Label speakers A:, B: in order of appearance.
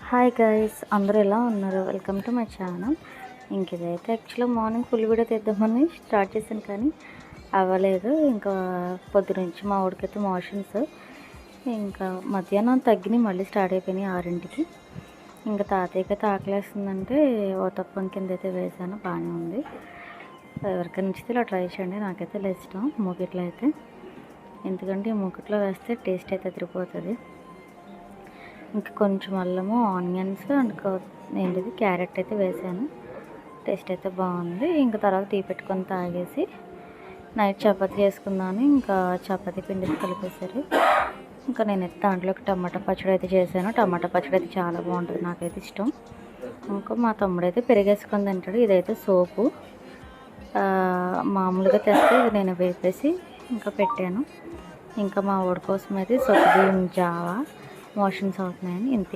A: Hi guys, అందరూ ఎలా ఉన్నారు? Welcome to my channel. ఇదైతే యాక్చువల్గా మార్నింగ్ ఫుల్ వీడియో తీద్దామని స్టార్ట్ చేశాను, కానీ అవ్వలేదు. ఇంకా పొద్దునుంచి మా ఊడికైతే మోషన్స్, ఇంకా మధ్యాహ్నం తగ్గినాయి, మళ్ళీ స్టార్ట్ అయిపోయినాయి 6ంటికి. ఇంకా తాతయ్యకైతే ఆకలేస్తుందంటే ఓతప్పం కింద అయితే వేసాను, బాగానే ఉంది. ఎవరికైనా నచ్చితే ఇలా ట్రై చేయండి, నాకైతే ఇలా ఇష్టం మూకిట్లో అయితే. ఎందుకంటే ఈ మూకిట్లో వేస్తే టేస్ట్ అయితే తిరిగిపోతుంది. ఇంకా కొంచెం అల్లము, ఆనియన్స్ అండ్ ఏంటిది క్యారెట్ అయితే వేసాను. టేస్ట్ అయితే బాగుంది. ఇంకా తర్వాత టీ పెట్టుకొని తాగేసి నైట్ చపాతీ చేసుకుందామని ఇంకా చపాతీ పిండి కలిపేశారు. ఇంకా నేనైతే దాంట్లోకి టమాటా పచ్చడి అయితే చేశాను. టమాటా పచ్చడి అయితే చాలా బాగుంటుంది, నాకైతే ఇష్టం. ఇంకా మా తమ్ముడు అయితే పెరిగేసుకొని తింటాడు. ఇదైతే సోపు మామూలుగా తెస్తే ఇది నేను వేపేసి ఇంకా పెట్టాను. ఇంకా మా ఊడి కోసం అయితే సొప్ప బియ్యం జావా మోషన్స్ అవుతున్నాయని ఇంత